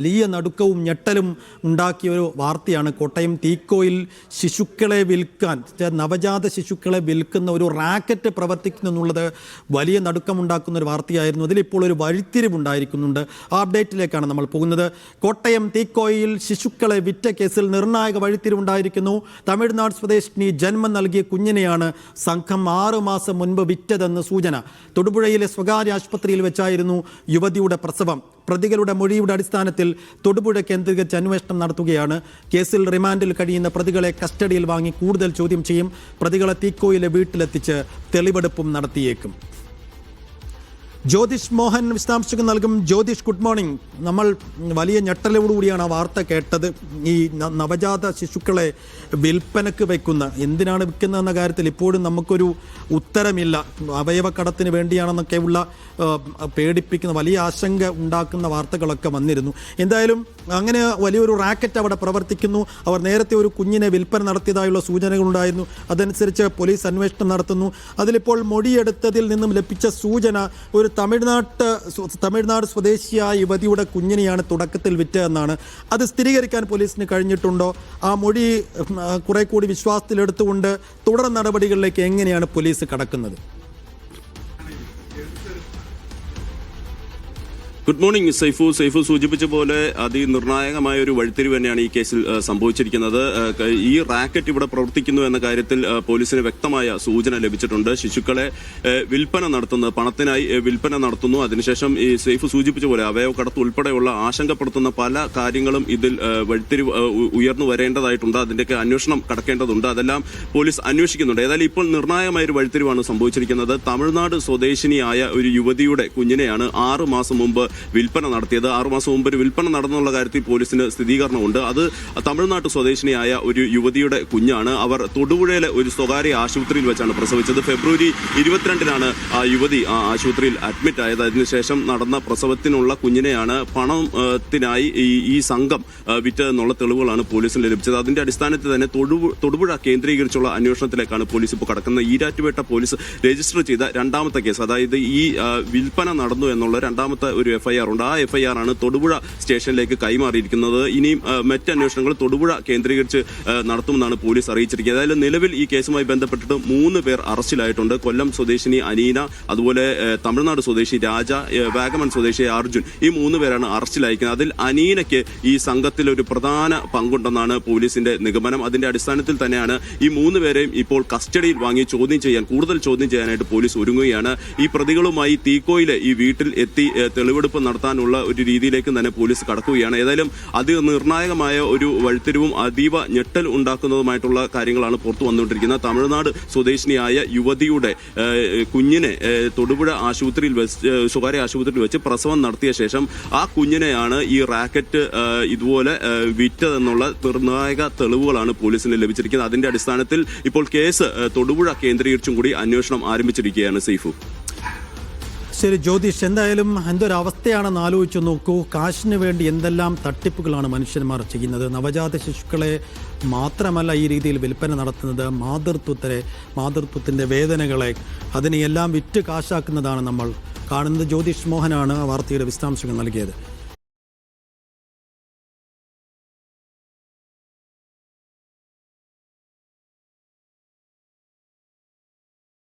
വലിയ നടുക്കവും ഞെട്ടലും ഉണ്ടാക്കിയ ഒരു വാർത്തയാണ്. കോട്ടയം തീക്കോയിൽ ശിശുക്കളെ വിൽക്കാൻ, നവജാത ശിശുക്കളെ വിൽക്കുന്ന ഒരു റാക്കറ്റ് പ്രവർത്തിക്കുന്നു എന്നുള്ളത് വലിയ നടുക്കമുണ്ടാക്കുന്ന ഒരു വാർത്തയായിരുന്നു. അതിലിപ്പോൾ ഒരു വഴിത്തിരിവുണ്ടായിരിക്കുന്നുണ്ട്. ആ അപ്ഡേറ്റിലേക്കാണ് നമ്മൾ പോകുന്നത്. കോട്ടയം തീക്കോയിൽ ശിശുക്കളെ വിറ്റ കേസിൽ നിർണായക വഴിത്തിരിവുണ്ടായിരിക്കുന്നു. തമിഴ്നാട് സ്വദേശിനി ജന്മം നൽകിയ കുഞ്ഞിനെയാണ് സംഘം 6 മാസം മുൻപ് വിറ്റതെന്ന് സൂചന. തൊടുപുഴയിലെ സ്വകാര്യ ആശുപത്രിയിൽ വെച്ചായിരുന്നു യുവതിയുടെ പ്രസവം. പ്രതികളുടെ മൊഴിയുടെ അടിസ്ഥാനത്തിൽ തൊടുപുഴ കേന്ദ്രീകരിച്ച് അന്വേഷണം നടത്തുകയാണ്. കേസിൽ റിമാൻഡിൽ കഴിയുന്ന പ്രതികളെ കസ്റ്റഡിയിൽ വാങ്ങി കൂടുതൽ ചോദ്യം ചെയ്യും. പ്രതികളെ തീക്കോയിലെ വീട്ടിലെത്തിച്ച് തെളിവെടുപ്പും നടത്തിയേക്കും. ജ്യോതിഷ് മോഹൻ വിശദാംശങ്ങൾ നൽകും. Jyothish, good morning. നമ്മൾ വലിയ ഞെട്ടലോടുകൂടിയാണ് ആ വാർത്ത കേട്ടത്. ഈ നവജാത ശിശുക്കളെ വിൽപ്പനക്ക് വയ്ക്കുന്ന, എന്തിനാണ് വിൽക്കുന്നതെന്ന കാര്യത്തിൽ ഇപ്പോഴും നമുക്കൊരു ഉത്തരമില്ല. അവയവക്കടത്തിന് വേണ്ടിയാണെന്നൊക്കെയുള്ള പേടിപ്പിക്കുന്ന, വലിയ ആശങ്ക ഉണ്ടാക്കുന്ന വാർത്തകളൊക്കെ വന്നിരുന്നു. എന്തായാലും അങ്ങനെ വലിയൊരു റാക്കറ്റ് അവിടെ പ്രവർത്തിക്കുന്നു. അവർ നേരത്തെ ഒരു കുഞ്ഞിനെ വിൽപ്പന നടത്തിയതായുള്ള സൂചനകളുണ്ടായിരുന്നു. അതനുസരിച്ച് പോലീസ് അന്വേഷണം നടത്തുന്നു. അതിലിപ്പോൾ മൊഴിയെടുത്തതിൽ നിന്നും ലഭിച്ച സൂചന ഒരു തമിഴ്നാട് സ്വദേശിയായ യുവതിയുടെ കുഞ്ഞിനെയാണ് തുടക്കത്തിൽ വിറ്റതെന്നാണ്. അത് സ്ഥിരീകരിക്കാൻ പോലീസിന് കഴിഞ്ഞിട്ടുണ്ടോ? ആ മൊഴി കുറെ കൂടി വിശ്വാസത്തിലെടുത്തുകൊണ്ട് തുടർ നടപടികളിലേക്ക് എങ്ങനെയാണ് പോലീസ് കടക്കുന്നത്? ഗുഡ് മോർണിംഗ് സൈഫു സൂചിപ്പിച്ച പോലെ അതിനിർണായകമായ ഒരു വഴിത്തിരിവ് തന്നെയാണ് ഈ കേസിൽ സംഭവിച്ചിരിക്കുന്നത്. ഈ റാക്കറ്റ് ഇവിടെ പ്രവർത്തിക്കുന്നു എന്ന കാര്യത്തിൽ പോലീസിന് വ്യക്തമായ സൂചന ലഭിച്ചിട്ടുണ്ട്. ശിശുക്കളെ വിൽപ്പന നടത്തുന്നത്, പണത്തിനായി വിൽപ്പന നടത്തുന്നു. അതിനുശേഷം ഈ സൈഫു സൂചിപ്പിച്ച പോലെ അവയവക്കടത്ത് ഉൾപ്പെടെയുള്ള ആശങ്കപ്പെടുത്തുന്ന പല കാര്യങ്ങളും ഇതിൽ വഴിത്തിരിവ് ഉയർന്നു വരേണ്ടതായിട്ടുണ്ട്. അതിൻ്റെയൊക്കെ അന്വേഷണം കടക്കേണ്ടതുണ്ട്. അതെല്ലാം പോലീസ് അന്വേഷിക്കുന്നുണ്ട്. ഏതായാലും ഇപ്പോൾ നിർണായകമായ ഒരു വഴിത്തിരിവാണ് സംഭവിച്ചിരിക്കുന്നത്. തമിഴ്നാട് സ്വദേശിനിയായ ഒരു യുവതിയുടെ കുഞ്ഞിനെയാണ് 6 മാസം മുമ്പ് വിൽപ്പന നടത്തിയത്. 6 മാസം മുമ്പ് ഒരു വിൽപ്പന നടന്നുള്ള കാര്യത്തിൽ പോലീസിന് സ്ഥിരീകരണമുണ്ട്. അത് തമിഴ്നാട് സ്വദേശിനിയായ ഒരു യുവതിയുടെ കുഞ്ഞാണ്. അവർ തൊടുപുഴയിലെ ഒരു സ്വകാര്യ ആശുപത്രിയിൽ വെച്ചാണ് പ്രസവിച്ചത്. ഫെബ്രുവരി 22-നാണ് ആ യുവതി ആ ആശുപത്രിയിൽ അഡ്മിറ്റ് ആയത്. അതിനുശേഷം നടന്ന പ്രസവത്തിനുള്ള കുഞ്ഞിനെയാണ് പണത്തിനായി ഈ സംഘം വിറ്റതെന്നുള്ള തെളിവുകളാണ് പോലീസിന് ലഭിച്ചത്. അതിന്റെ അടിസ്ഥാനത്തിൽ തന്നെ തൊടുപുഴ കേന്ദ്രീകരിച്ചുള്ള അന്വേഷണത്തിലേക്കാണ് പോലീസ് ഇപ്പോൾ കടക്കുന്നത്. ഈരാറ്റുപേട്ട പോലീസ് രജിസ്റ്റർ ചെയ്ത രണ്ടാമത്തെ കേസ്, അതായത് ഈ വിൽപ്പന നടന്നു എന്നുള്ള രണ്ടാമത്തെ ഒരു FIR ഉണ്ട്. ആ FIR ആണ് തൊടുപുഴ സ്റ്റേഷനിലേക്ക് കൈമാറിയിരിക്കുന്നത്. ഇനിയും മറ്റ് അന്വേഷണങ്ങൾ തൊടുപുഴ കേന്ദ്രീകരിച്ച് നടത്തുമെന്നാണ് പോലീസ് അറിയിച്ചിരിക്കുന്നത്. അതായത് നിലവിൽ ഈ കേസുമായി ബന്ധപ്പെട്ടിട്ട് 3 പേർ അറസ്റ്റിലായിട്ടുണ്ട്. കൊല്ലം സ്വദേശിനി അനീന, അതുപോലെ തമിഴ്നാട് സ്വദേശി രാജ, വാഗമൺ സ്വദേശി അർജുൻ, ഈ 3 പേരാണ് അറസ്റ്റിലായിരിക്കുന്നത്. അതിൽ അനീനയ്ക്ക് ഈ സംഘത്തിൽ ഒരു പ്രധാന പങ്കുണ്ടെന്നാണ് പോലീസിന്റെ നിഗമനം. അതിന്റെ അടിസ്ഥാനത്തിൽ തന്നെയാണ് ഈ 3 പേരെയും ഇപ്പോൾ കസ്റ്റഡിയിൽ വാങ്ങി കൂടുതൽ ചോദ്യം ചെയ്യാനായിട്ട് പോലീസ് ഒരുങ്ങുകയാണ്. ഈ പ്രതികളുമായി തീക്കോയിലെ ഈ വീട്ടിൽ എത്തി തെളിവെടുപ്പ് നടത്താനുള്ള ഒരു രീതിയിലേക്ക് തന്നെ പോലീസ് കടക്കുകയാണ്. ഏതായാലും നിർണായകമായ ഒരു വഴിത്തിരിവും അതീവ ഞെട്ടൽ ഉണ്ടാക്കുന്നതുമായിട്ടുള്ള കാര്യങ്ങളാണ് പുറത്തു വന്നുകൊണ്ടിരിക്കുന്നത്. തമിഴ്നാട് സ്വദേശിനിയായ യുവതിയുടെ കുഞ്ഞിനെ തൊടുപുഴ സ്വകാര്യ ആശുപത്രിയിൽ വെച്ച് പ്രസവം നടത്തിയ ശേഷം ആ കുഞ്ഞിനെയാണ് ഈ റാക്കറ്റ് ഇതുപോലെ വിറ്റതെന്നുള്ള നിർണായക തെളിവുകളാണ് പോലീസിന് ലഭിച്ചിരിക്കുന്നത്. അതിന്റെ അടിസ്ഥാനത്തിൽ ഇപ്പോൾ കേസ് തൊടുപുഴ കേന്ദ്രീകരിച്ചും കൂടി അന്വേഷണം ആരംഭിച്ചിരിക്കുകയാണ് സൈഫു. ശരി ജ്യോതിഷ്, എന്തായാലും എന്തൊരവസ്ഥയാണെന്ന് ആലോചിച്ച് നോക്കൂ. കാശിന് വേണ്ടി എന്തെല്ലാം തട്ടിപ്പുകളാണ് മനുഷ്യന്മാർ ചെയ്യുന്നത്. നവജാത ശിശുക്കളെ മാത്രമല്ല ഈ രീതിയിൽ വിൽപ്പന നടത്തുന്നത്, മാതൃത്വത്തിൻ്റെ വേദനകളെ, അതിനെയെല്ലാം വിറ്റ് കാശാക്കുന്നതാണ് നമ്മൾ കാണുന്നത്. ജ്യോതിഷ് മോഹനാണ് ആ വാർത്തയുടെ വിശദാംശങ്ങൾ നൽകിയത്.